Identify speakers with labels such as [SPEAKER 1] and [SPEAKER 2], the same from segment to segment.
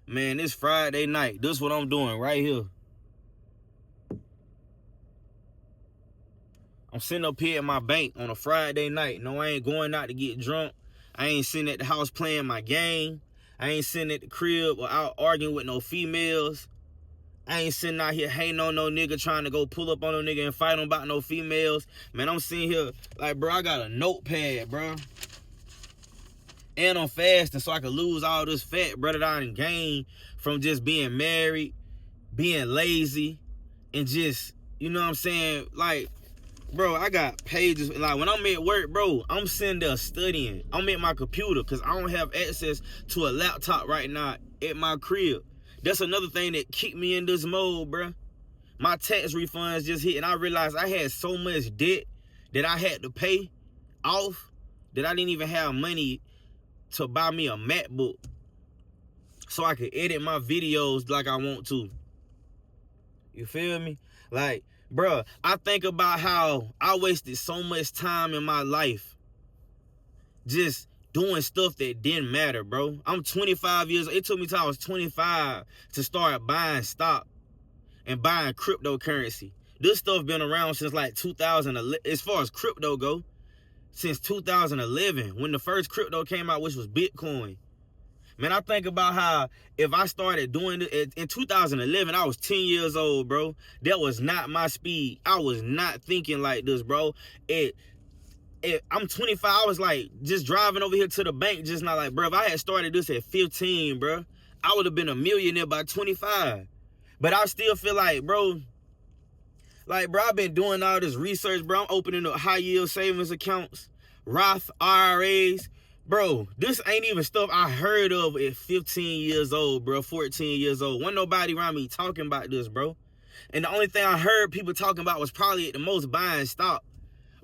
[SPEAKER 1] Man, it's Friday night. This is what I'm doing right here. I'm sitting up here at my bank on a Friday night. No, I ain't going out to get drunk. I ain't sitting at the house playing my game. I ain't sitting at the crib or out arguing with no females. I ain't sitting out here hating on no nigga, trying to go pull up on no nigga and fight him about no females. Man, I'm sitting here like, bro, I got a notepad, bro. And I'm fasting so I can lose all this fat, bro, that I done gained from just being married, being lazy, and just, you know what I'm saying? Like, bro, I got pages. Like, when I'm at work, bro, I'm sitting there studying. I'm at my computer because I don't have access to a laptop right now at my crib. That's another thing that kicked me in this mode, bro. My tax refunds just hit, and I realized I had so much debt that I had to pay off that I didn't even have money to buy me a MacBook so I could edit my videos like I want to. You feel me? Like, bruh, I think about how I wasted so much time in my life just doing stuff that didn't matter, bro. I'm 25 years old. It took me till I was 25 to start buying stock and buying cryptocurrency. This stuff been around since like 2011, as far as crypto go, since 2011, when the first crypto came out, which was Bitcoin. Man, I think about how if I started doing it in 2011, I was 10 years old, bro. That was not my speed. I was not thinking like this, bro. I'm 25. I was like just driving over here to the bank, just not like, bro, if I had started this at 15, bro, I would have been a millionaire by 25. But I still feel like, bro, I've been doing all this research, bro. I'm opening up high yield savings accounts, Roth IRAs. Bro, this ain't even stuff I heard of at 15 years old, bro, 14 years old. Wasn't nobody around me talking about this, bro. And the only thing I heard people talking about was probably at the most buying stock.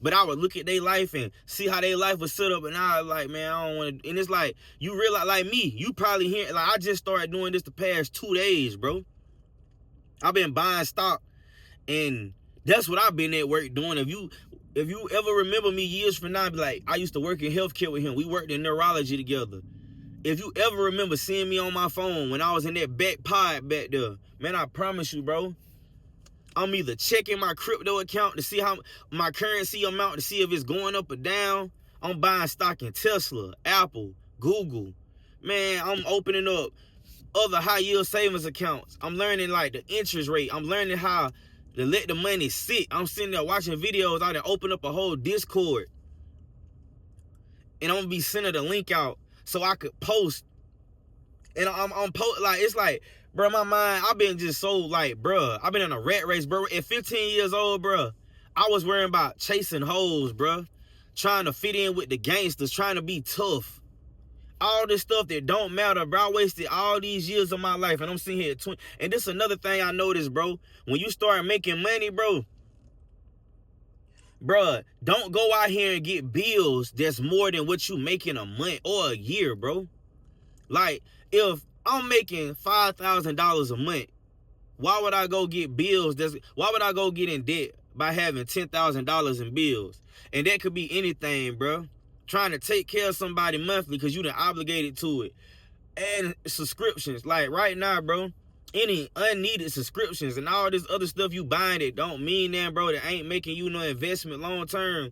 [SPEAKER 1] But I would look at their life and see how their life was set up, and I was like, man, I don't want to. And it's like, you realize, like me, you probably hear, like, I just started doing this the past 2 days, bro. I've been buying stock, and that's what I've been at work doing. If you ever remember me years from now, be like, I used to work in healthcare with him. We worked in neurology together. If you ever remember seeing me on my phone when I was in that back pod back there, man, I promise you, bro, I'm either checking my crypto account to see how my currency amount, to see if it's going up or down. I'm buying stock in Tesla, Apple, Google. Man, I'm opening up other high yield savings accounts. I'm learning like the interest rate. I'm learning how to let the money sit. I'm sitting there watching videos. I done open up a whole Discord, and I'm gonna be sending the link out so I could post. And I'm like, it's like, bro, my mind, I've been just so like, bro, I've been in a rat race, bro. At 15 years old, bro, I was worrying about chasing hoes, bro, trying to fit in with the gangsters, trying to be tough. All this stuff that don't matter, bro. I wasted all these years of my life, and I'm sitting here at 20. And this is another thing I noticed, bro. When you start making money, bro, don't go out here and get bills that's more than what you make in a month or a year, bro. Like, if I'm making $5,000 a month, why would I go get bills? Why would I go get in debt by having $10,000 in bills? And that could be anything, bro. Trying to take care of somebody monthly because you done obligated to it. And subscriptions. Like right now, bro, any unneeded subscriptions and all this other stuff you buying that don't mean that, bro, that ain't making you no investment long term.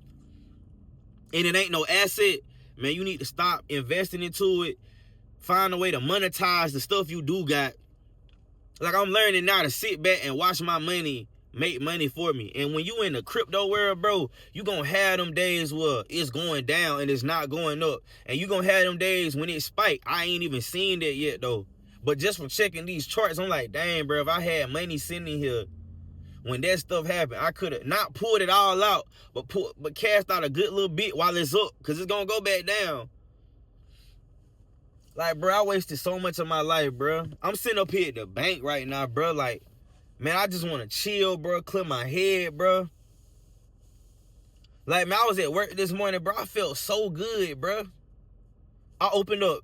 [SPEAKER 1] And it ain't no asset. Man, you need to stop investing into it. Find a way to monetize the stuff you do got. Like, I'm learning now to sit back and watch my money make money for me. And when you in the crypto world, bro, you gonna have them days where it's going down and it's not going up. And you gonna have them days when it spike. I ain't even seen that yet, though. But just from checking these charts, I'm like, dang, bro, if I had money sitting here when that stuff happened, I could have not pulled it all out, but cast out a good little bit while it's up, because it's gonna go back down. Like, bro, I wasted so much of my life, bro. I'm sitting up here at the bank right now, bro. Like, man, I just want to chill, bro. Clear my head, bro. Like, man, I was at work this morning, bro. I felt so good, bro. I opened up.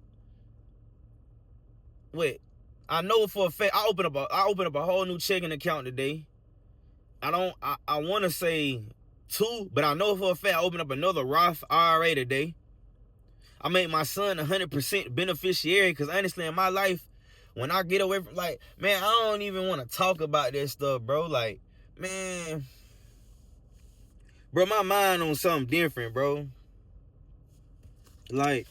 [SPEAKER 1] Wait. I know for a fact I opened up a whole new checking account today. I want to say 2, but I know for a fact I opened up another Roth IRA today. I made my son 100% beneficiary, because honestly, in my life, when I get away from, like, man, I don't even want to talk about that stuff, bro. Like, man, bro, my mind on something different, bro. Like,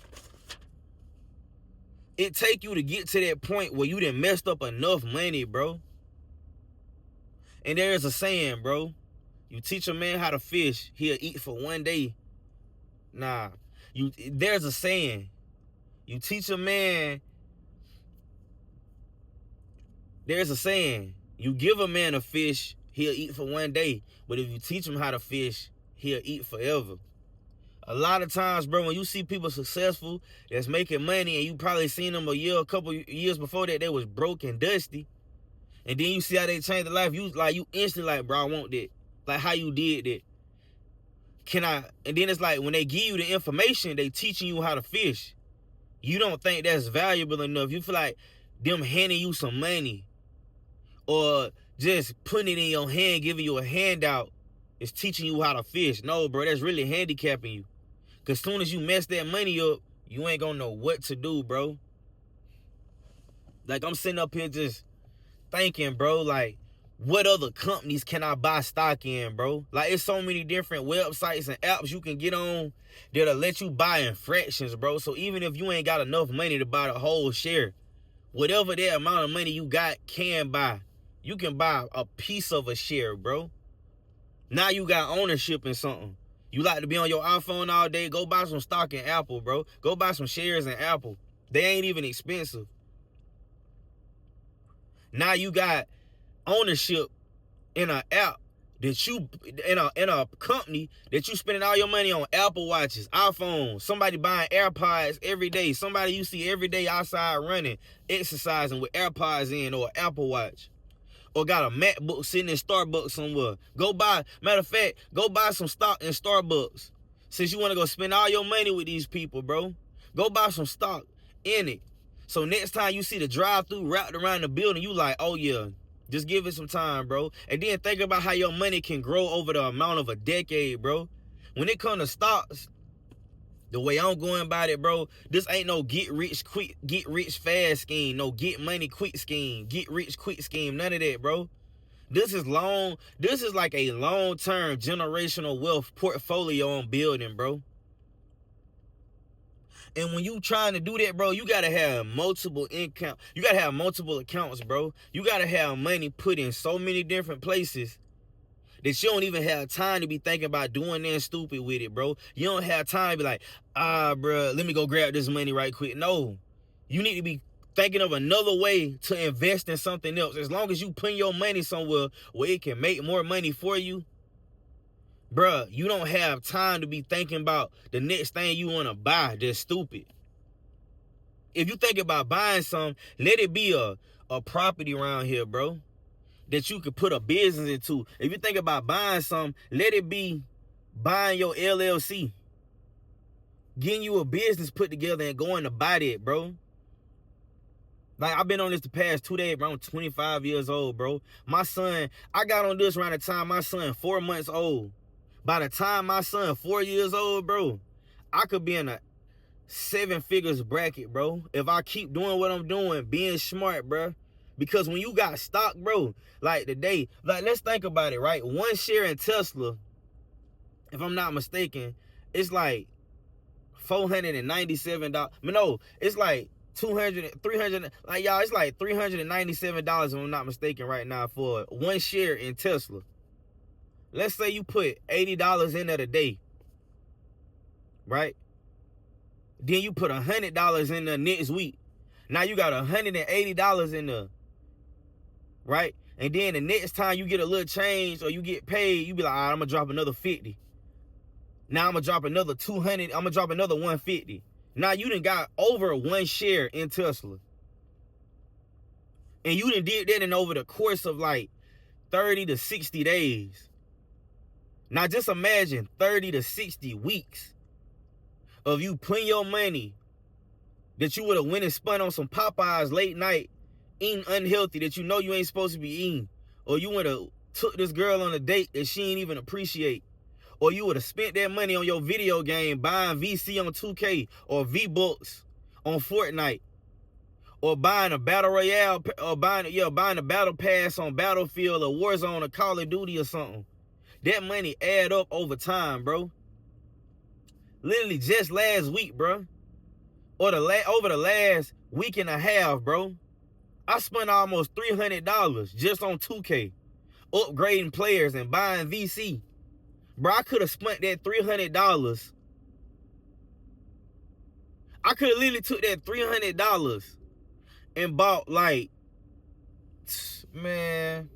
[SPEAKER 1] it take you to get to that point where you done messed up enough money, bro. And there's a saying, bro. You teach a man how to fish, he'll eat for one day. Nah. There's a saying. You teach a man. There's a saying. You give a man a fish, he'll eat for one day. But if you teach him how to fish, he'll eat forever. A lot of times, bro, when you see people successful that's making money, and you probably seen them a couple years before that, they was broke and dusty, and then you see how they changed their life, you instantly like, bro, I want that. Like how you did that. And then it's like when they give you the information, they teaching you how to fish. You don't think that's valuable enough. You feel like them handing you some money or just putting it in your hand, giving you a handout is teaching you how to fish. No, bro, that's really handicapping you. Because soon as you mess that money up, you ain't gonna know what to do, bro. Like, I'm sitting up here just thinking, bro, like, what other companies can I buy stock in, bro? Like, it's so many different websites and apps you can get on that'll let you buy in fractions, bro. So even if you ain't got enough money to buy the whole share, whatever that amount of money you got can buy, you can buy a piece of a share, bro. Now you got ownership in something. You like to be on your iPhone all day, go buy some stock in Apple, bro. Go buy some shares in Apple. They ain't even expensive. Now you got ownership in an app that you, in a company that you spending all your money on. Apple Watches, iPhones, somebody buying AirPods every day. Somebody you see every day outside running, exercising with AirPods in or Apple Watch. Or got a MacBook sitting in Starbucks somewhere. Matter of fact, go buy some stock in Starbucks. Since you want to go spend all your money with these people, bro, go buy some stock in it. So next time you see the drive-thru wrapped around the building, you like, oh yeah, just give it some time, bro. And then think about how your money can grow over the amount of a decade, bro. When it comes to stocks, the way I'm going about it, bro, this ain't no get rich fast scheme, no get money quick scheme, get rich quick scheme, none of that, bro. This is like a long-term generational wealth portfolio I'm building, bro. And when you trying to do that, bro, you gotta have multiple income. You gotta have multiple accounts, bro. You gotta have money put in so many different places that you don't even have time to be thinking about doing that stupid with it, bro. You don't have time to be like, bro, let me go grab this money right quick. No, you need to be thinking of another way to invest in something else. As long as you put your money somewhere where it can make more money for you, bruh, you don't have time to be thinking about the next thing you want to buy that's stupid. If you think about buying something, let it be a property around here, bro, that you could put a business into. If you think about buying something, let it be buying your LLC. Getting you a business put together and going to buy that, bro. Like, I've been on this the past 2 days, bro. I'm 25 years old, bro. My son, I got on this around the time my son 4 months old. By the time my son 4 years old, bro, I could be in a 7 figures bracket, bro. If I keep doing what I'm doing, being smart, bro. Because when you got stock, bro, like today, like, let's think about it, right? One share in Tesla, if I'm not mistaken, it's like $497. No, it's like 300, like, y'all, it's like $397 if I'm not mistaken right now for one share in Tesla. Let's say you put $80 in there today, right? Then you put $100 in there next week. Now you got $180 in there, right? And then the next time you get a little change or you get paid, you be like, all right, I'm gonna drop another 50. Now I'm gonna drop another 200. I'm gonna drop another 150. Now you done got over one share in Tesla. And you done did that in over the course of like 30 to 60 days. Now just imagine 30 to 60 weeks of you putting your money that you would have went and spun on some Popeyes late night, eating unhealthy that you know you ain't supposed to be eating. Or you would have took this girl on a date that she ain't even appreciate. Or you would have spent that money on your video game buying VC on 2K or V-Bucks on Fortnite. or buying a battle royale, or buying a battle pass on Battlefield or Warzone or Call of Duty or something. That money add up over time, bro. Literally just last week, bro, or over the last week and a half, bro, I spent almost $300 just on 2K, upgrading players and buying VC. Bro, I could have spent that $300. I could have literally took that $300 and bought, like, man.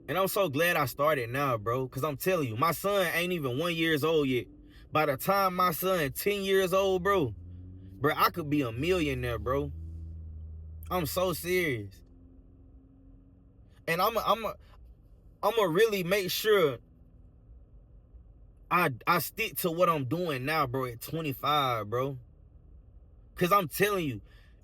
[SPEAKER 1] And I'm so glad I started now, bro, because I'm telling you, my son ain't even 1 year old yet. By the time my son 10 years old, bro, I could be a millionaire, bro. I'm so serious. And I'm gonna really make sure I stick to what I'm doing now, bro, at 25, bro. Because I'm telling you,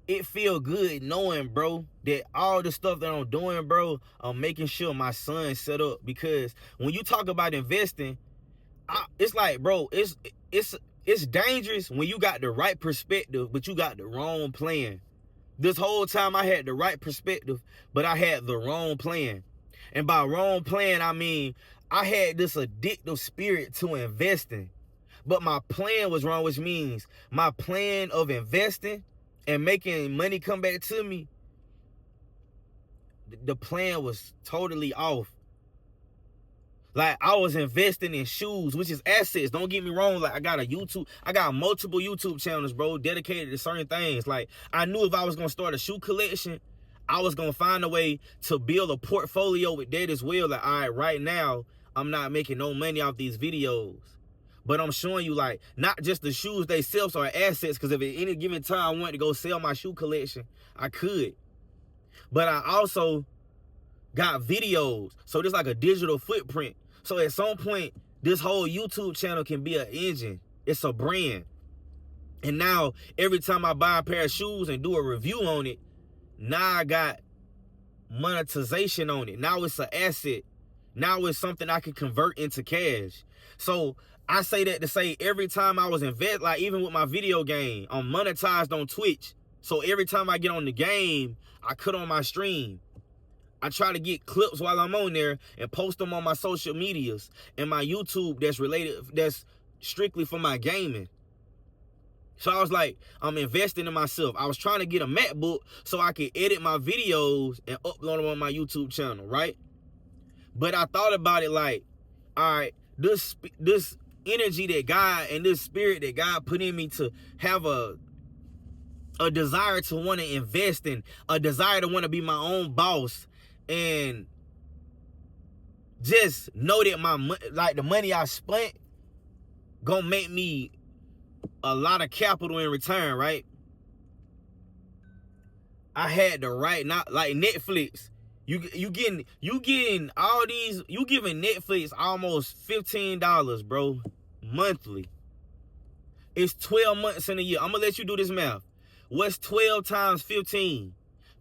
[SPEAKER 1] it feel good knowing, bro, that all the stuff that I'm doing, bro, I'm making sure my son's set up. Because when you talk about investing, it's like, bro, it's dangerous when you got the right perspective, but you got the wrong plan. This whole time I had the right perspective, but I had the wrong plan. And by wrong plan, I mean I had this addictive spirit to investing. But my plan was wrong, which means my plan of investing and making money come back to me, the plan was totally off. Like, I was investing in shoes, which is assets. Don't get me wrong. Like, I got multiple YouTube channels, bro, dedicated to certain things. Like, I knew if I was going to start a shoe collection, I was going to find a way to build a portfolio with that as well. Like, all right now, I'm not making no money off these videos. But I'm showing you, like, not just the shoes themselves are assets, because if at any given time I wanted to go sell my shoe collection, I could. But I also got videos. So there's like a digital footprint. So at some point, this whole YouTube channel can be an engine. It's a brand. And now, every time I buy a pair of shoes and do a review on it, now I got monetization on it. Now it's an asset. Now it's something I can convert into cash. So I say that to say every time I was like even with my video game, I'm monetized on Twitch. So every time I get on the game, I cut on my stream. I try to get clips while I'm on there and post them on my social medias and my YouTube that's strictly for my gaming. So I was like, I'm investing in myself. I was trying to get a MacBook so I could edit my videos and upload them on my YouTube channel, right? But I thought about it like, all right, this energy that God and this spirit that God put in me to have a desire to want to invest in, a desire to want to be my own boss, and just know that the money I spent gonna make me a lot of capital in return, right? I had the right, not like Netflix. You getting all these, you giving Netflix almost $15, bro, monthly. It's 12 months in a year. I'm gonna let you do this math. What's 12 times 15?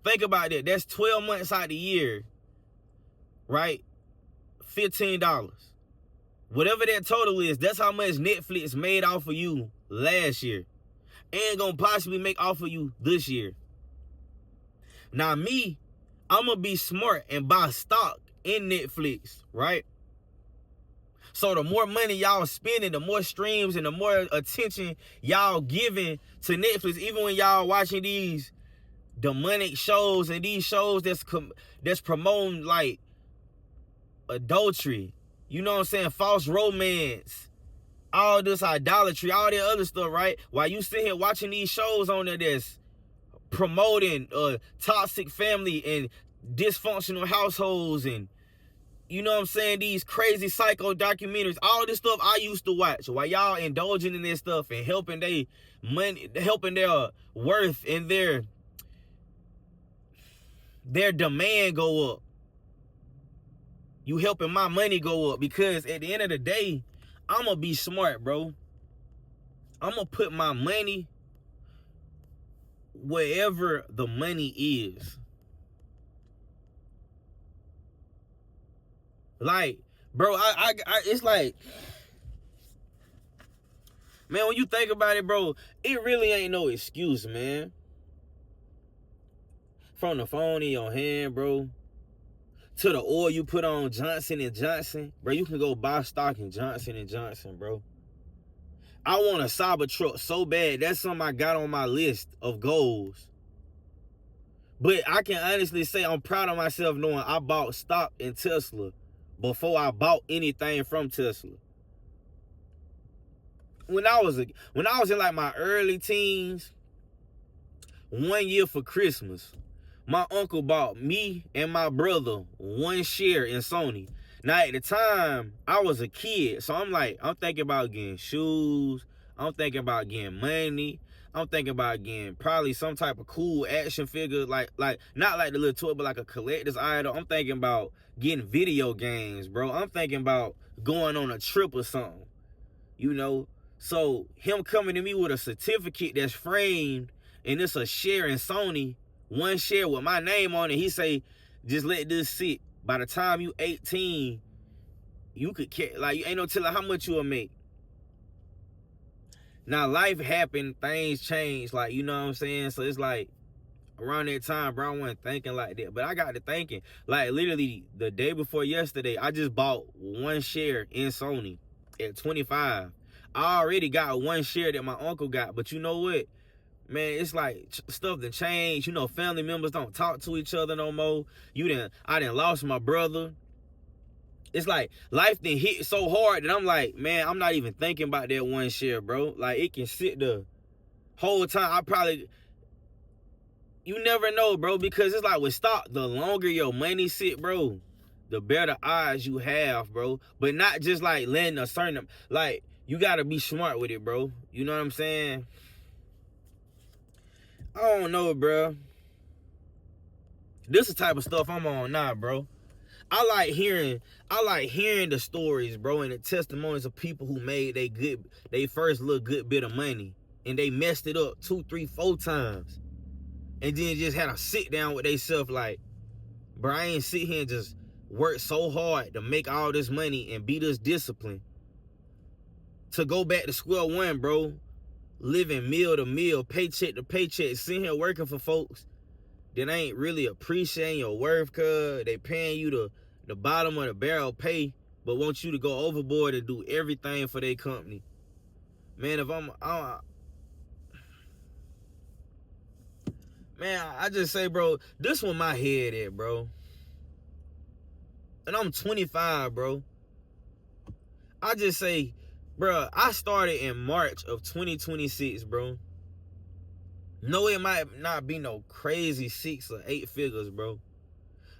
[SPEAKER 1] Think about that. That's 12 months out of the year, right? $15. Whatever that total is, that's how much Netflix made off of you last year. And gonna possibly make off of you this year. Now me, I'm gonna be smart and buy stock in Netflix, right? So the more money y'all spending, the more streams and the more attention y'all giving to Netflix, even when y'all watching these demonic shows and these shows that's promoting like adultery, you know what I'm saying, false romance, all this idolatry, all that other stuff, right? While you sit here watching these shows on there that's promoting toxic family and dysfunctional households, and you know what I'm saying, these crazy psycho documentaries, all this stuff I used to watch while y'all indulging in this stuff and helping their money, helping their worth and their demand go up. You helping my money go up, because at the end of the day, I'm gonna be smart, bro. I'm gonna put my money wherever the money is. Like, bro, I it's like, Man, when you think about it, bro, it really ain't no excuse, man. From the phone in your hand, bro, to the oil you put on Johnson & Johnson, bro, you can go buy stock in Johnson & Johnson, bro. I want a Cybertruck so bad. That's something I got on my list of goals. But I can honestly say I'm proud of myself knowing I bought stock in Tesla before I bought anything from Tesla. When I was in like my early teens, 1 year for Christmas, my uncle bought me and my brother 1 share in Sony. Now at the time, I was a kid, so I'm thinking about getting shoes, I'm thinking about getting money, I'm thinking about getting probably some type of cool action figure, like not like the little toy, but like a collector's item. I'm thinking about getting video games, bro. I'm thinking about going on a trip or something, you know? So him coming to me with a certificate that's framed and it's a share in Sony, 1 share with my name on it, he say, just let this sit. By the time you 18, you could you ain't no telling how much you'll make. Now life happened, things changed, like, you know what I'm saying? So it's like around that time, bro, I wasn't thinking like that. But I got to thinking, like literally the day before yesterday, I just bought 1 share in Sony at 25. I already got 1 share that my uncle got, but you know what? Man, it's like stuff done changed. You know, family members don't talk to each other no more. I done lost my brother. It's like life done hit so hard that I'm like, man, I'm not even thinking about that 1 share, bro. Like it can sit the whole time. You never know, bro, because it's like with stock, the longer your money sit, bro, the better odds you have, bro. But not just like letting a certain, like you gotta be smart with it, bro. You know what I'm saying? I don't know, bro. This is the type of stuff I'm on now, bro. I like hearing the stories, bro, and the testimonies of people who made they first little good bit of money and they messed it up 2, 3, 4 times. And then just had a sit down with themselves like, bro, I ain't sit here and just work so hard to make all this money and be this disciplined to go back to square one, bro. Living meal to meal, paycheck to paycheck, sitting here working for folks that ain't really appreciating your worth, cuz they paying you the bottom of the barrel pay, but want you to go overboard and do everything for their company. Man, I just say, bro, this where my head at, bro. And I'm 25, bro. I just say, bro, I started in March of 2026, bro. No, it might not be no crazy 6 or 8 figures, bro.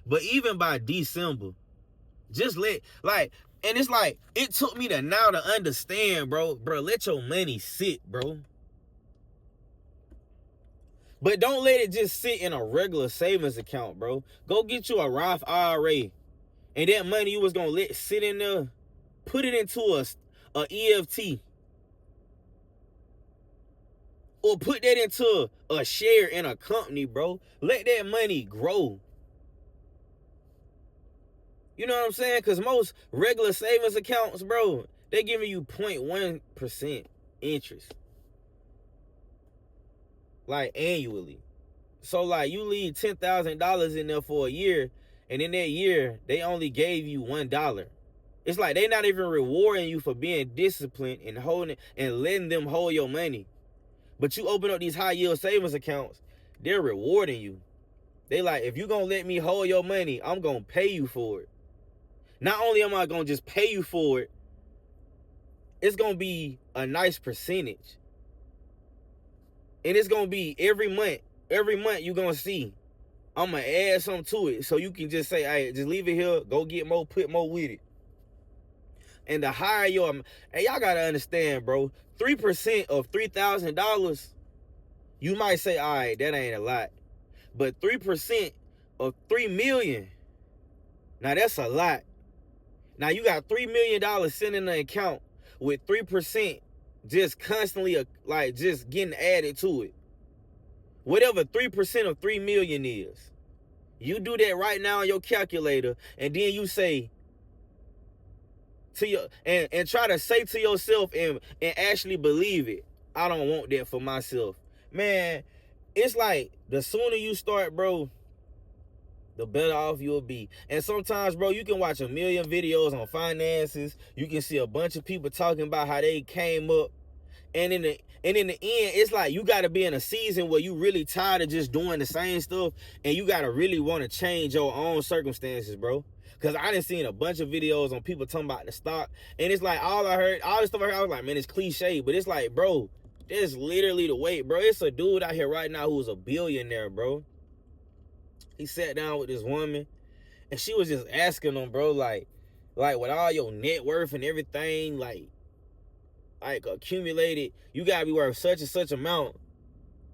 [SPEAKER 1] But even by December, and it's like, it took me to now to understand, bro. Bro, let your money sit, bro. But don't let it just sit in a regular savings account, bro. Go get you a Roth IRA. And that money you was going to let sit in there, put it into a EFT. Or put that into a share in a company, bro. Let that money grow. You know what I'm saying? Because most regular savings accounts, bro, they giving you 0.1% interest. Like annually. So like you leave $10,000 in there for a year, and in that year, they only gave you $1. It's like they not even rewarding you for being disciplined and holding and letting them hold your money. But you open up these high yield savings accounts, they're rewarding you. They like, if you gonna let me hold your money, I'm gonna pay you for it. Not only am I gonna just pay you for it, it's gonna be a nice percentage. And it's gonna be every month you're gonna see, I'm gonna add something to it. So you can just say, hey, just leave it here, go get more, put more with it. And the higher and y'all gotta understand, bro, 3% of $3,000, you might say, all right, that ain't a lot. But 3% of $3 million, now that's a lot. Now you got $3 million sitting in the account with 3% just constantly just getting added to it. Whatever 3% of 3 million is. You do that right now on your calculator, and then you say, to your and try to say to yourself and actually believe it. I don't want that for myself. Man, it's like the sooner you start, bro, the better off you'll be. And sometimes, bro, you can watch a million videos on finances. You can see a bunch of people talking about how they came up. And in the end, it's like you got to be in a season where you really tired of just doing the same stuff, and you got to really want to change your own circumstances, bro. Because I done seen a bunch of videos on people talking about the stock, and it's like all the stuff I heard, I was like, man, it's cliche, but it's like, bro, that's literally the way, bro. It's a dude out here right now who's a billionaire, bro. He sat down with this woman, and she was just asking him, bro, like with all your net worth and everything, like accumulated, you gotta be worth such and such amount.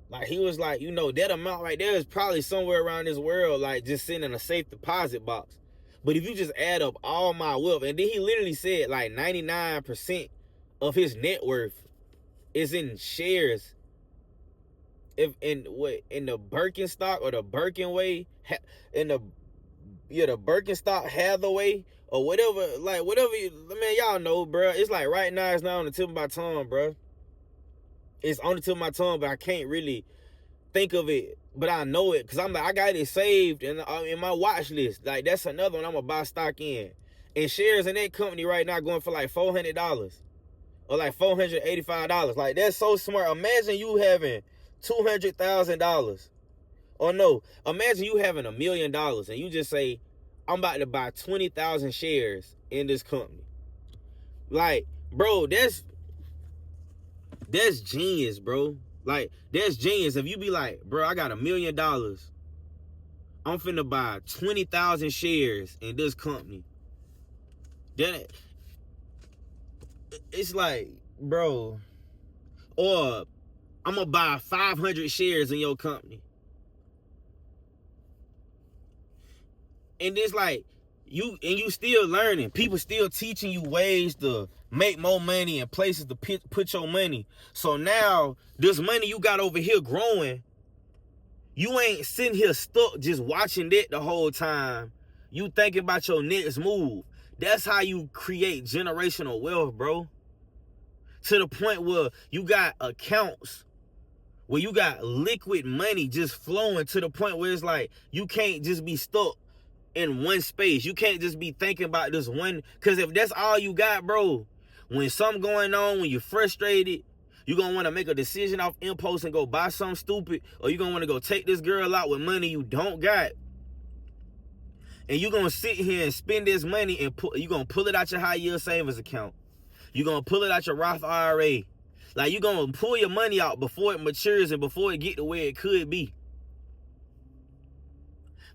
[SPEAKER 1] Like, he was like, that amount right there is probably somewhere around this world, like just sitting in a safe deposit box. But if you just add up all my wealth, and then he literally said like 99% of his net worth is in shares. If in the Birkenstock or the Birkenway, in the Birkenstock Hathaway or whatever, man, y'all know, bro. It's like right now it's not on the tip of my tongue, bro. It's on the tip of my tongue, but I can't really think of it. But I know it because I'm like, I got it saved in my watch list. Like, that's another one I'm gonna buy stock in. And shares in that company right now going for like $400 or like $485. Like, that's so smart. Imagine you having $200,000. Or no, imagine you having $1 million and you just say, I'm about to buy 20,000 shares in this company. Like, bro, that's genius, bro. Like, that's genius. If you be like, bro, I got $1 million. I'm finna buy 20,000 shares in this company. Then it's like, bro, or I'm gonna buy 500 shares in your company. And it's like, you still learning. People still teaching you ways to make more money and places to put your money. So now, this money you got over here growing, you ain't sitting here stuck just watching that the whole time. You thinking about your next move. That's how you create generational wealth, bro. To the point where you got accounts where you got liquid money just flowing, to the point where it's like you can't just be stuck in one space. You can't just be thinking about this one, because if that's all you got, bro, when something going on, when you're frustrated, you're gonna want to make a decision off impulse and go buy something stupid, or you're gonna want to go take this girl out with money you don't got, and you're gonna sit here and spend this money, and you're gonna pull it out your high yield savings account. You're gonna pull it out your Roth IRA. Like, you're gonna pull your money out before it matures and before it get to where it could be.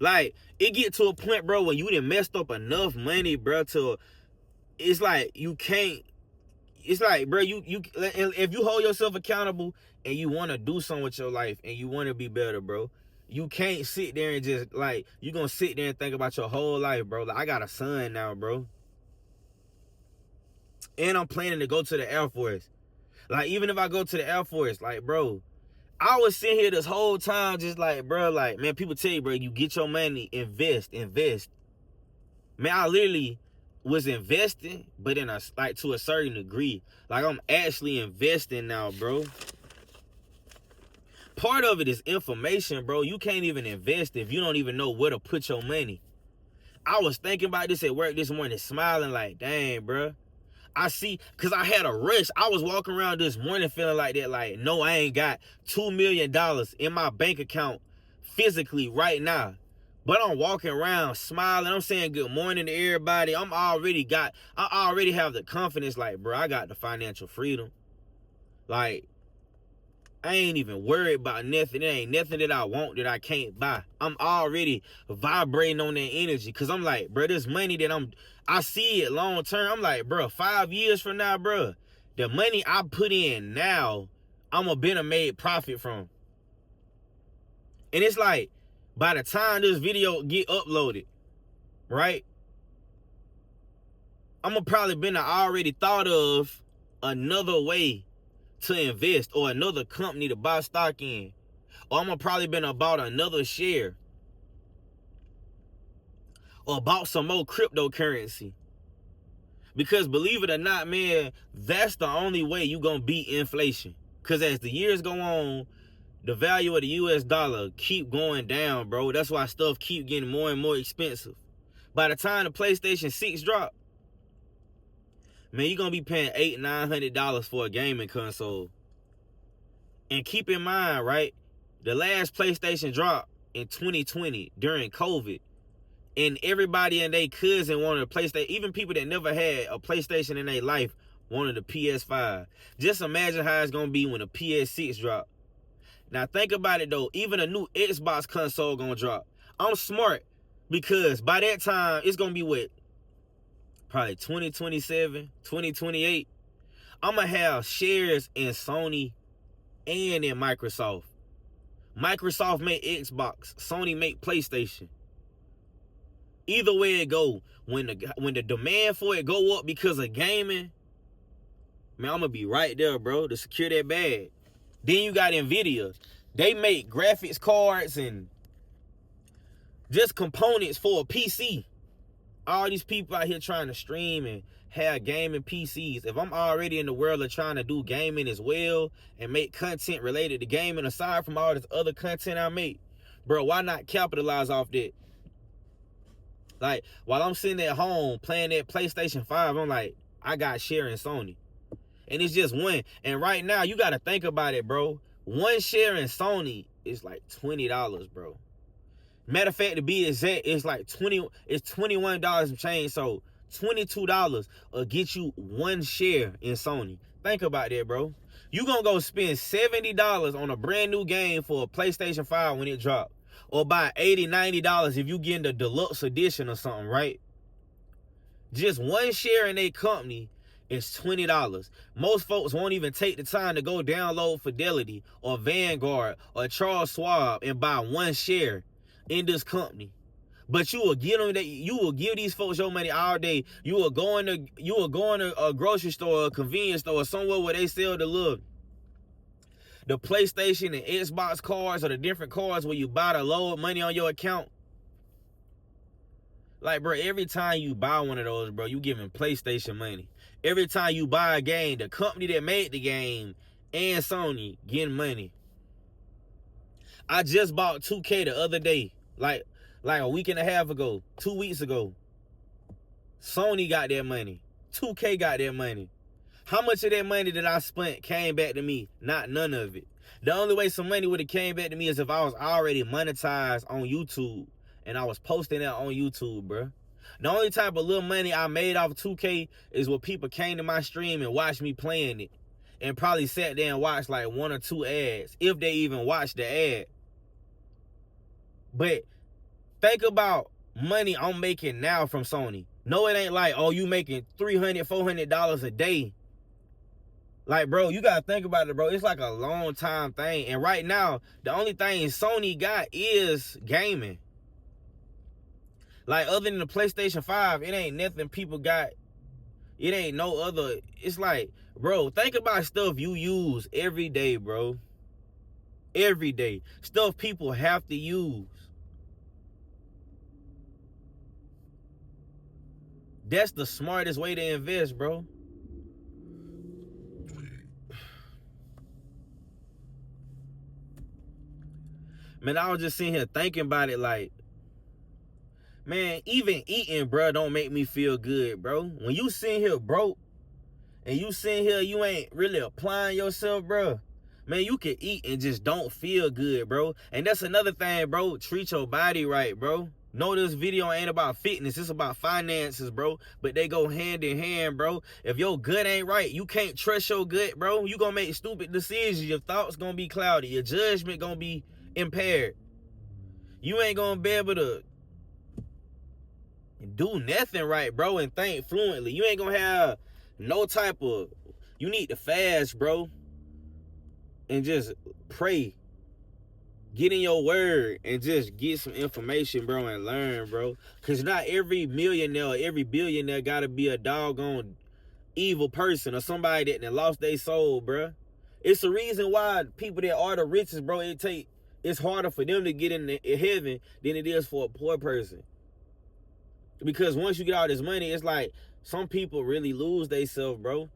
[SPEAKER 1] Like, it get to a point, bro, when you done messed up enough money, bro, to, it's like you can't, it's like, bro, if you hold yourself accountable and you want to do something with your life and you want to be better, bro, you can't sit there and just, like, you gonna sit there and think about your whole life, bro. Like, I got a son now, bro. And I'm planning to go to the Air Force. Like, even if I go to the Air Force, like, bro, I was sitting here this whole time just like, bro, like, man, people tell you, bro, you get your money, invest. Man, I literally was investing, but to a certain degree. Like, I'm actually investing now, bro. Part of it is information, bro. You can't even invest if you don't even know where to put your money. I was thinking about this at work this morning, smiling like, dang, bro. I see, because I had a rush. I was walking around this morning feeling like that, like, no, I ain't got $2 million in my bank account physically right now. But I'm walking around smiling. I'm saying good morning to everybody. I already have the confidence, like, bro, I got the financial freedom. Like, I ain't even worried about nothing. It ain't nothing that I want that I can't buy. I'm already vibrating on that energy, because I'm like, bro, this money that I see it long term. I'm like, bro, 5 years from now, bro, the money I put in now, I'm a been made profit from. And it's like, by the time this video get uploaded, right, I'm gonna probably been already thought of another way to invest, or another company to buy stock in, or I'm gonna probably been about another share, or bought some more cryptocurrency. Because believe it or not, man, that's the only way you gonna beat inflation. Because as the years go on, the value of the US dollar keep going down, bro. That's why stuff keep getting more and more expensive. By the time the PlayStation 6 drop, man, you're gonna be paying $800-900 for a gaming console. And keep in mind, right, the last PlayStation dropped in 2020 during COVID. And everybody and their cousin wanted a PlayStation. Even people that never had a PlayStation in their life wanted a PS5. Just imagine how it's gonna be when a PS6 drop. Now think about it though, even a new Xbox console gonna drop. I'm smart because by that time it's gonna be what? Probably 2027, 2028. I'm gonna have shares in Sony and in Microsoft. Microsoft make Xbox, Sony make PlayStation. Either way it go, when the demand for it go up because of gaming, man, I'm gonna be right there, bro, to secure that bag. Then you got Nvidia. They make graphics cards and just components for a PC. All these people out here trying to stream and have gaming PCs. If I'm already in the world of trying to do gaming as well and make content related to gaming aside from all this other content I make, bro, why not capitalize off that? Like, while I'm sitting at home playing that PlayStation 5, I'm like, I got share in Sony. And it's just one. And right now, you got to think about it, bro. One share in Sony is like $20, bro. Matter of fact, to be exact, it's like $21 and change. So $22 will get you one share in Sony. Think about that, bro. You gonna go spend $70 on a brand new game for a PlayStation 5 when it drops. Or buy $80-90 if you get the deluxe edition or something, right? Just one share in a company is $20. Most folks won't even take the time to go download Fidelity or Vanguard or Charles Schwab and buy one share in this company. But you will give them that. You will give these folks your money all day. You will go in a grocery store, a convenience store, or somewhere where they sell the PlayStation and Xbox cards or the different cards where you buy to load money on your account. Like, bro, every time you buy one of those, bro, you giving PlayStation money. Every time you buy a game, the company that made the game and Sony getting money. I just bought 2K the other day, like a week and a half ago, 2 weeks ago. Sony got their money. 2K got their money. How much of that money that I spent came back to me? Not none of it. The only way some money would have came back to me is if I was already monetized on YouTube and I was posting that on YouTube, bro. The only type of little money I made off of 2K is when people came to my stream and watched me playing it and probably sat there and watched like 1 or 2 ads, if they even watched the ad. But think about money I'm making now from Sony. No, it ain't like, oh, you making $300-400 a day. Like, bro, you gotta think about it, bro. It's like a long time thing. And right now, the only thing Sony got is gaming. Like, other than the PlayStation 5, it ain't nothing people got. It ain't no other. It's like, bro, think about stuff you use every day, bro. Every day. Stuff people have to use. That's the smartest way to invest, bro. Man, I was just sitting here thinking about it like, man, even eating, bro, don't make me feel good, bro. When you sitting here broke and you sitting here, you ain't really applying yourself, bro. Man, you can eat and just don't feel good, bro. And that's another thing, bro. Treat your body right, bro. No, this video ain't about fitness. It's about finances, bro. But they go hand in hand, bro. If your gut ain't right, you can't trust your gut, bro. You gonna make stupid decisions. Your thoughts gonna be cloudy. Your judgment gonna be impaired. You ain't gonna be able to do nothing right, bro, and think fluently. You ain't gonna have no type of, you need to fast, bro, and just pray. Get in your word and just get some information, bro, and learn, bro. Because not every millionaire or every billionaire gotta be a doggone evil person or somebody that lost their soul, bro. It's the reason why people that are the richest, bro, it's harder for them to get in heaven than it is for a poor person. Because once you get all this money, it's like Some people really lose themselves, bro.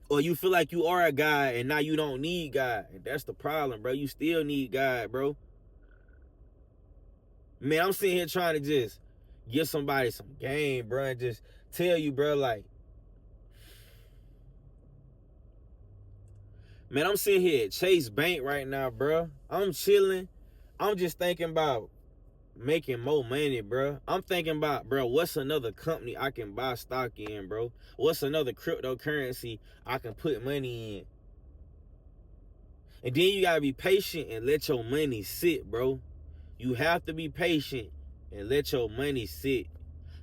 [SPEAKER 1] Or you feel like you are a guy and now you don't need God. And that's the problem, bro. You still need God, bro. Man, I'm sitting here trying to just give somebody some game, bro, and just tell you, bro, like, man, I'm sitting here at Chase Bank right now, bro. I'm chilling. I'm just thinking about making more money, bro. I'm thinking about, bro, what's another company I can buy stock in, bro? What's another cryptocurrency I can put money in? And then you gotta be patient and let your money sit, bro. You have to be patient and let your money sit.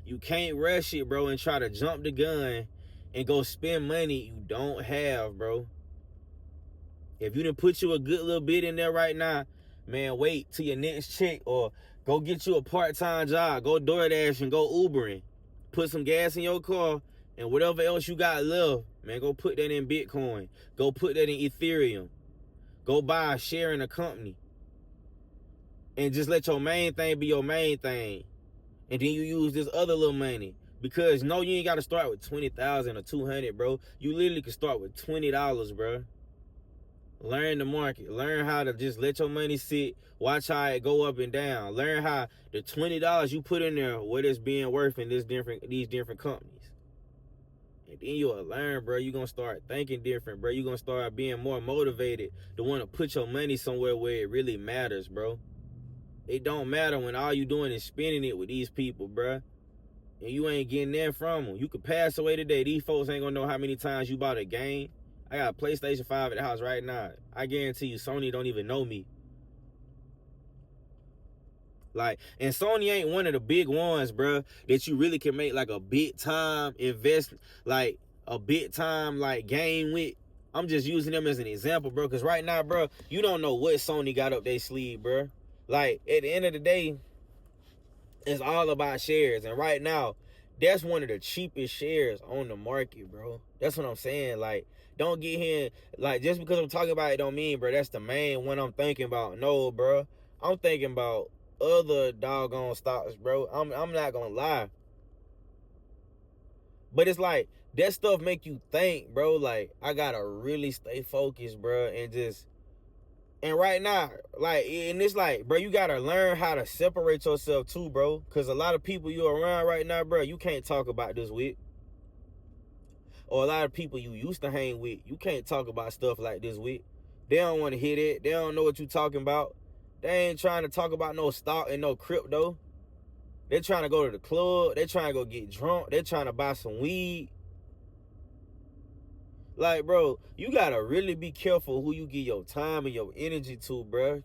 [SPEAKER 1] You can't rush it, bro, and try to jump the gun and go spend money you don't have, bro. If you done put you a good little bit in there right now, man, wait till your next check, or go get you a part-time job. Go DoorDash and go Ubering. Put some gas in your car, and whatever else you got left, man, go put that in Bitcoin. Go put that in Ethereum. Go buy a share in a company. And just let your main thing be your main thing. And then you use this other little money. Because no, you ain't got to start with 20,000 or 200, bro. You literally can start with $20, bro. Learn the market. Learn how to just let your money sit. Watch how it go up and down. Learn how the $20 you put in there, what it's being worth in these different companies. And then you'll learn, bro. You're going to start thinking different, bro. You're going to start being more motivated to want to put your money somewhere where it really matters, bro. It don't matter when all you doing is spending it with these people, bro. And you ain't getting there from them. You could pass away today. These folks ain't going to know how many times you bought a game. I got a PlayStation 5 at the house right now. I guarantee you Sony don't even know me. Like, and Sony ain't one of the big ones, bro, that you really can make like a big time invest, like a big time like game with. I'm just using them as an example, bro, because right now, bro, you don't know what Sony got up their sleeve, bro. Like, at the end of the day, it's all about shares. And right now, that's one of the cheapest shares on the market, bro. That's what I'm saying. Like, don't get here, like, just because I'm talking about it don't mean, bro, that's the main one I'm thinking about. No, bro. I'm thinking about other doggone stocks, bro. I'm not gonna lie. But it's like, that stuff make you think, bro. Like, I gotta really stay focused, bro, and right now, like, and it's like, bro, you gotta learn how to separate yourself too, bro. Because a lot of people you around right now, bro, you can't talk about this with. Or a lot of people you used to hang with, you can't talk about stuff like this with. They don't want to hear that. They don't know what you talking about. They ain't trying to talk about no stock and no crypto. They trying to go to the club. They trying to go get drunk. They trying to buy some weed. Like, bro, you gotta really be careful who you give your time and your energy to, bro.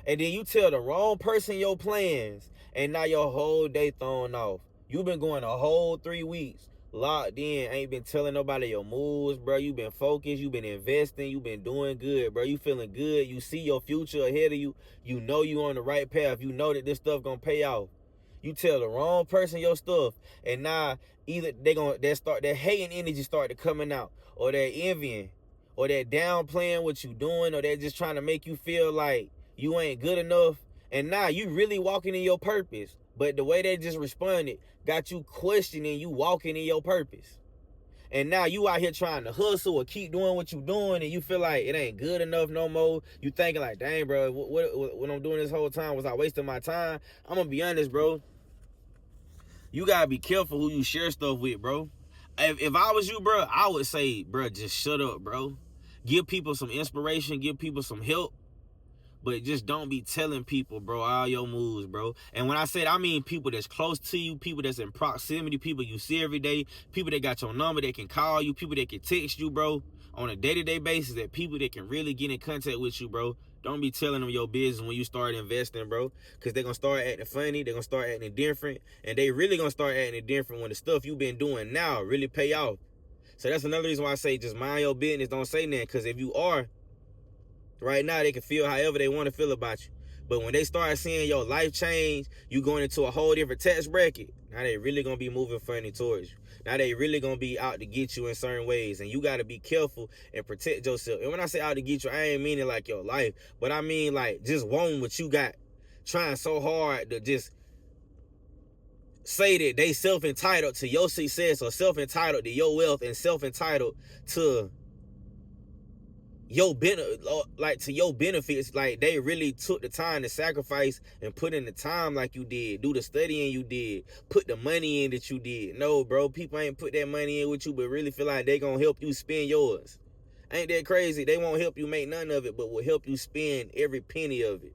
[SPEAKER 1] And then you tell the wrong person your plans, and now your whole day thrown off. You been going a whole 3 weeks locked in, ain't been telling nobody your moves, bro. You been focused, you been investing, you been doing good, bro. You feeling good. You see your future ahead of you. You know you on the right path. You know that this stuff gonna pay off. You tell the wrong person your stuff, and now either that hating energy start to coming out, or they're envying, or they're downplaying what you doing, or they're just trying to make you feel like you ain't good enough. And now you really walking in your purpose, but the way they just responded got you questioning you walking in your purpose. And now you out here trying to hustle or keep doing what you doing, and you feel like it ain't good enough no more. You thinking like, dang, bro, what I'm doing this whole time, was I wasting my time? I'm gonna be honest, bro. You gotta be careful who you share stuff with, bro. If I was you, bro, I would say, bro, just shut up, bro. Give people some inspiration, give people some help, but just don't be telling people, bro, all your moves, bro. And when I say that, I mean people that's close to you, people that's in proximity, people you see every day, people that got your number, that can call you, people that can text you, bro, on a day-to-day basis, that people that can really get in contact with you, bro. Don't be telling them your business when you start investing, bro, because they're going to start acting funny, they're going to start acting different, and they really going to start acting different when the stuff you've been doing now really pay off. So that's another reason why I say just mind your business, don't say nothing, because if you are, right now, they can feel however they want to feel about you. But when they start seeing your life change, you going into a whole different tax bracket, now they really going to be moving funny towards you. Now they really going to be out to get you in certain ways. And you got to be careful and protect yourself. And when I say out to get you, I ain't meaning like your life. But I mean like just wanting what you got. Trying so hard to just say that they self-entitled to your success or self-entitled to your wealth and self-entitled to your benefits, like they really took the time to sacrifice and put in the time like you did, do the studying you did, put the money in that you did. No, bro, people ain't put that money in with you, but really feel like they gonna help you spend yours. Ain't that crazy? They won't help you make none of it, but will help you spend every penny of it.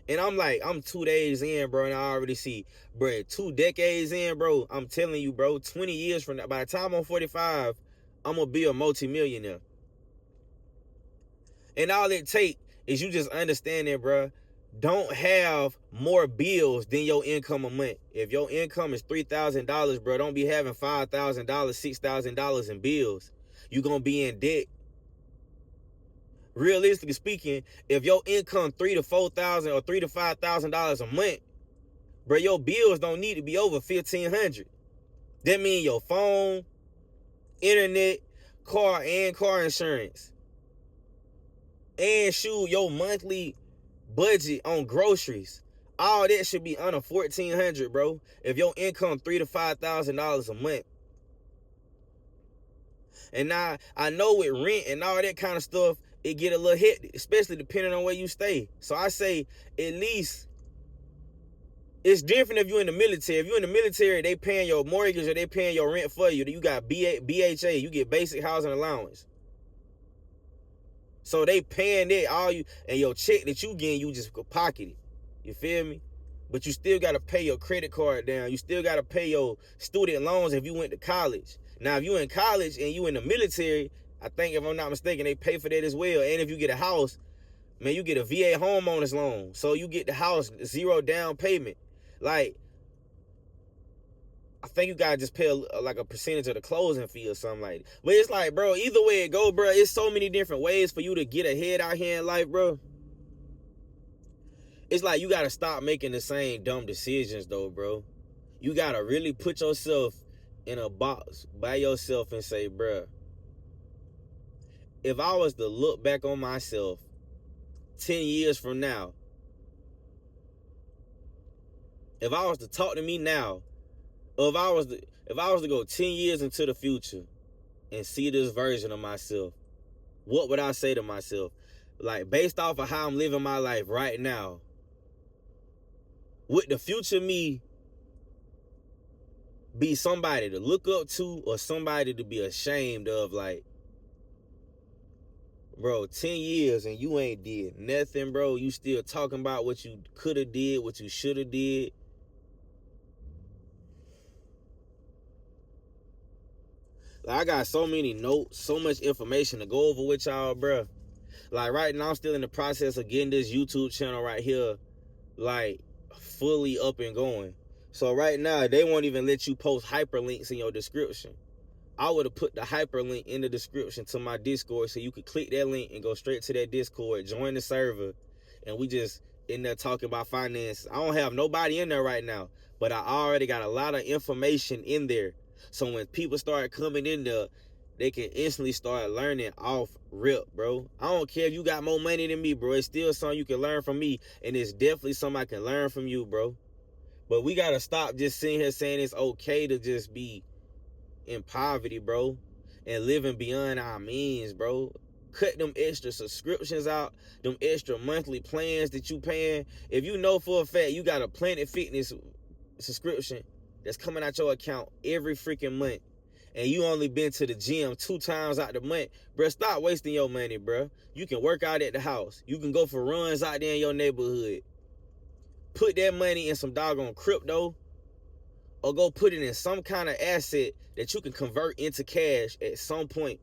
[SPEAKER 1] And I'm 2 days in, bro, and I already see, bro, 2 decades in, bro, I'm telling you, bro, 20 years from now, by the time I'm 45, I'm going to be a multimillionaire. And all it take is you just understanding, bro, don't have more bills than your income a month. If your income is $3,000, bro, don't be having $5,000, $6,000 in bills. You're going to be in debt. Realistically speaking, if your income $3,000 to $4,000 or $3,000 to $5,000 a month, bro, your bills don't need to be over $1,500. That means your phone, internet, car insurance, and shoot, your monthly budget on groceries. All that should be under $1,400, bro. If your income $3,000 to $5,000 a month. And now I know with rent and all that kind of stuff, it get a little hectic, especially depending on where you stay. So I say at least it's different if you're in the military. If you're in the military, they paying your mortgage or they paying your rent for you. You got BHA, you get basic housing allowance. So they paying that all you, and your check that you getting, you just pocket it. You feel me? But you still got to pay your credit card down. You still got to pay your student loans if you went to college. Now, if you in college and you in the military, I think if I'm not mistaken, they pay for that as well. And if you get a house, man, you get a VA homeowners loan. So you get the house, 0 down payment. Like, I think you gotta just pay like a percentage of the closing fee or something like that. But it's like, bro, either way it go, bro, it's so many different ways for you to get ahead out here in life, bro. It's like you gotta stop making the same dumb decisions though, bro. You gotta really put yourself in a box by yourself and say, bro, if I was to look back on myself 10 years from now, if I was to talk to me now, or if I was to go 10 years into the future and see this version of myself, what would I say to myself? Like, based off of how I'm living my life right now, would the future me be somebody to look up to or somebody to be ashamed of? Like, bro, 10 years and you ain't did nothing, bro. You still talking about what you could have did, what you should have did. Like, I got so many notes, so much information to go over with y'all, bro. Like, right now, I'm still in the process of getting this YouTube channel right here, like, fully up and going. So right now, they won't even let you post hyperlinks in your description. I would have put the hyperlink in the description to my Discord so you could click that link and go straight to that Discord, join the server, and we just in there talking about finance. I don't have nobody in there right now, but I already got a lot of information in there. So when people start coming in there, they can instantly start learning off rip, bro. I don't care if you got more money than me, bro. It's still something you can learn from me, and it's definitely something I can learn from you, bro. But we got to stop just sitting here saying it's okay to just be in poverty, bro, and living beyond our means, bro. Cut them extra subscriptions out, them extra monthly plans that you paying. If you know for a fact you got a Planet Fitness subscription that's coming out your account every freaking month, and you only been to the gym 2 times out the month, bro, stop wasting your money, bro. You can work out at the house. You can go for runs out there in your neighborhood. Put that money in some doggone crypto, or go put it in some kind of asset that you can convert into cash at some point.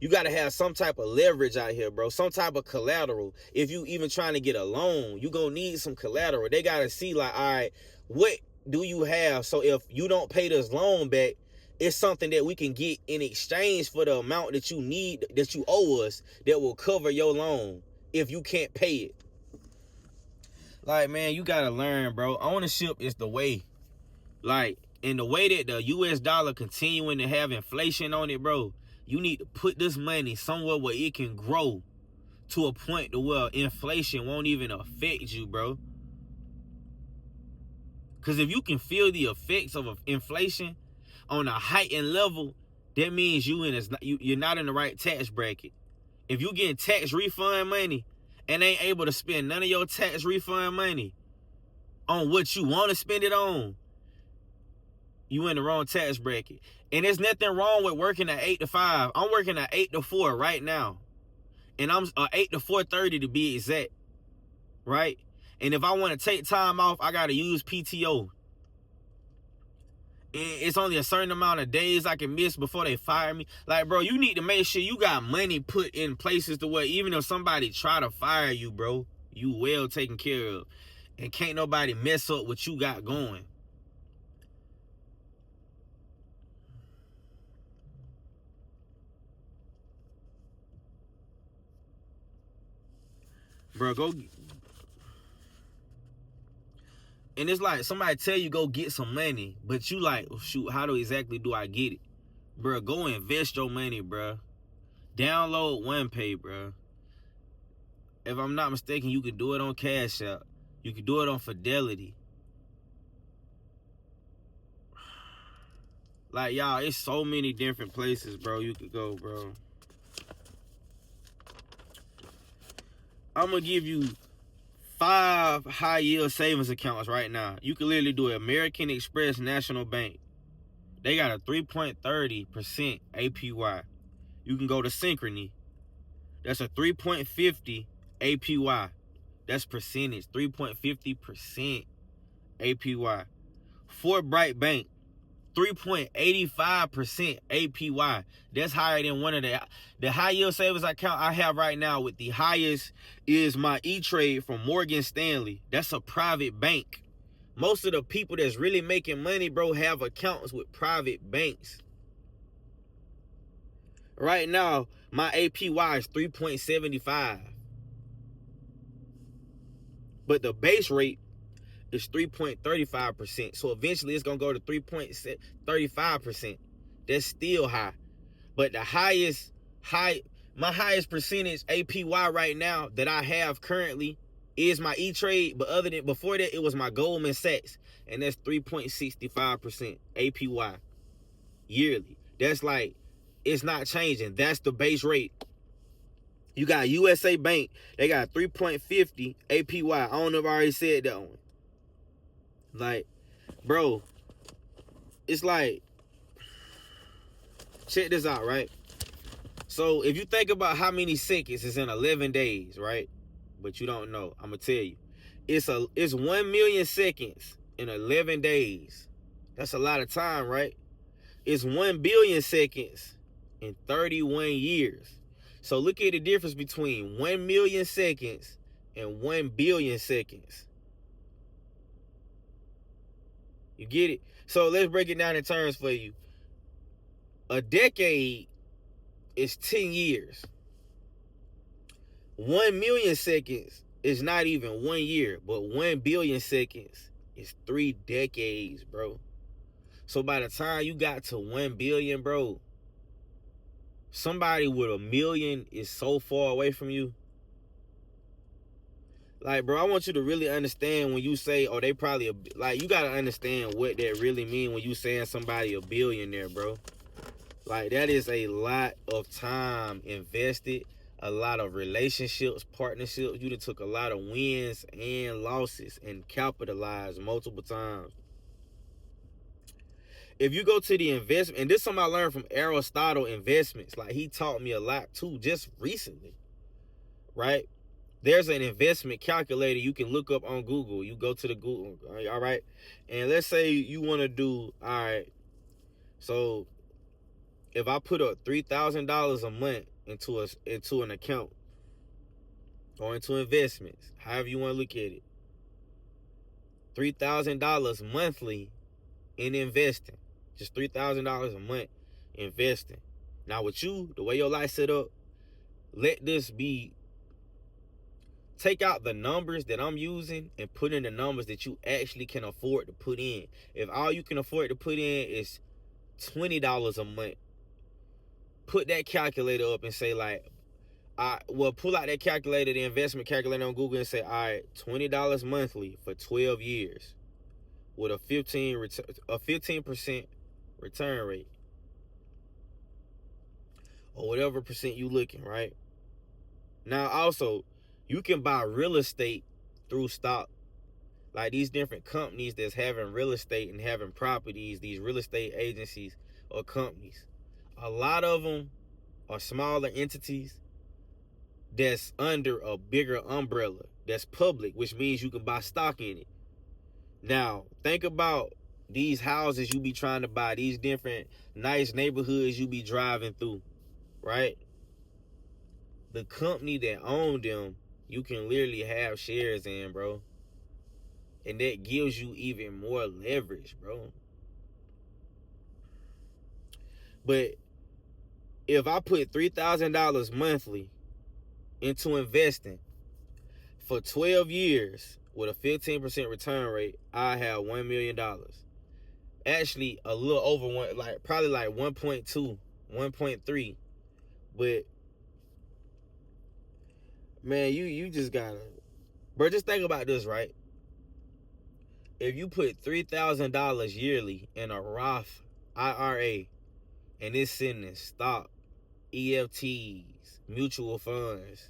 [SPEAKER 1] You got to have some type of leverage out here, bro. Some type of collateral. If you even trying to get a loan, you going to need some collateral. They got to see, like, all right, what do you have? So if you don't pay this loan back, it's something that we can get in exchange for the amount that you need, that you owe us, that will cover your loan if you can't pay it. Like, man, you got to learn, bro. Ownership is the way. Like, in the way that the US dollar continuing to have inflation on it, bro, you need to put this money somewhere where it can grow to a point to where inflation won't even affect you, bro. Because if you can feel the effects of inflation on a heightened level, that means you're not in the right tax bracket. If you getting tax refund money and ain't able to spend none of your tax refund money on what you want to spend it on, you in the wrong tax bracket. And there's nothing wrong with working at 8 to 5. I'm working at 8 to 4 right now. And I'm 8 to 4:30 to be exact. Right? And if I want to take time off, I got to use PTO. And it's only a certain amount of days I can miss before they fire me. Like, bro, you need to make sure you got money put in places to where even if somebody try to fire you, bro, you well taken care of. And can't nobody mess up what you got going. Bro, go. And it's like somebody tell you go get some money, but you like, oh, shoot, how exactly do I get it? Bro, go invest your money, bro. Download OnePay, bro. If I'm not mistaken, you can do it on Cash App. You can do it on Fidelity. Like, y'all, it's so many different places, bro, you could go, bro. I'm going to give you 5 high-yield savings accounts right now. You can literally do it. American Express National Bank. They got a 3.30% APY. You can go to Synchrony. That's a 3.50 APY. That's percentage. 3.50% APY. Fort Bright Bank. 3.85% APY. That's higher than one of the high yield savings account I have right now. With the highest is my E-Trade from Morgan Stanley. That's a private bank. Most of the people that's really making money, bro, have accounts with private banks. Right now, my APY is 3.75. But the base rate is 3.35%. So eventually it's going to go to 3.35%. That's still high. But my highest percentage APY right now that I have currently is my E-Trade. But before that, it was my Goldman Sachs. And that's 3.65% APY yearly. That's like, it's not changing. That's the base rate. You got USA Bank. They got 3.50 APY. I don't know if I already said that one. Like, bro, it's like, check this out, right? So if you think about how many seconds is in 11 days, right? But you don't know. I'm gonna tell you. It's 1 million seconds in 11 days. That's a lot of time, right? It's 1 billion seconds in 31 years. So look at the difference between 1 million seconds and 1 billion seconds. You get it? So let's break it down in terms for you. A decade is 10 years. 1 million seconds is not even 1 year, but 1 billion seconds is 3 decades, bro. So by the time you got to 1 billion, bro, somebody with 1 million is so far away from you. Like, bro, I want you to really understand when you say, oh, they probably, like, you got to understand what that really mean when you saying somebody a billionaire, bro. Like, that is a lot of time invested, a lot of relationships, partnerships. You done took a lot of wins and losses and capitalized multiple times. If you go to the investment, and this is something I learned from Aristotle Investments. Like, he taught me a lot, too, just recently, right? There's an investment calculator you can look up on Google. You go to the Google, all right? And let's say you want to do, all right, so if I put up $3,000 a month into an account or into investments, however you want to look at it, $3,000 monthly in investing, just $3,000 a month investing. Now with you, the way your life set up, let this be, take out the numbers that I'm using and put in the numbers that you actually can afford to put in. If all you can afford to put in is $20 a month, put that calculator up and say, like, pull out that calculator, the investment calculator on Google, and say, all right, $20 monthly for 12 years. with a 15% return rate, or whatever percent you looking, right? Now also, you can buy real estate through stock. Like these different companies that's having real estate and having properties, these real estate agencies or companies, a lot of them are smaller entities that's under a bigger umbrella that's public, which means you can buy stock in it. Now, think about these houses you be trying to buy, these different nice neighborhoods you be driving through, right? The company that owned them, you can literally have shares in, bro. And that gives you even more leverage, bro. But if I put $3,000 monthly into investing for 12 years with a 15% return rate, I have $1 million. Actually, a little over one, like probably like 1.2, 1.3. But man, you just gotta, bro, just think about this, right? If you put $3,000 yearly in a Roth IRA and it's sitting in stock, EFTs, mutual funds,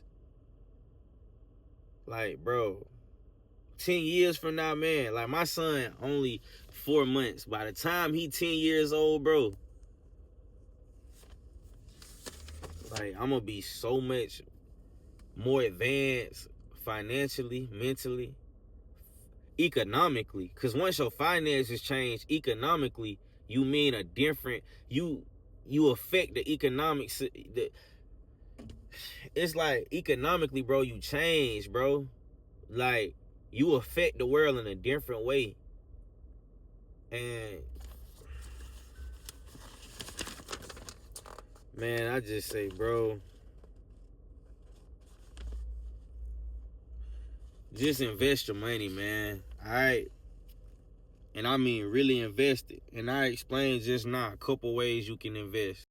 [SPEAKER 1] like, bro, 10 years from now, man, like my son only 4 months. By the time he 10 years old, bro, like I'm gonna be so much more advanced financially, mentally, economically. Cause once your finances change economically, you mean a different, you affect the economics. It's like economically, bro, you change, bro. Like you affect the world in a different way. And man, I just say, bro, just invest your money, man. All right. And I mean really invest it. And I explained just now a couple ways you can invest.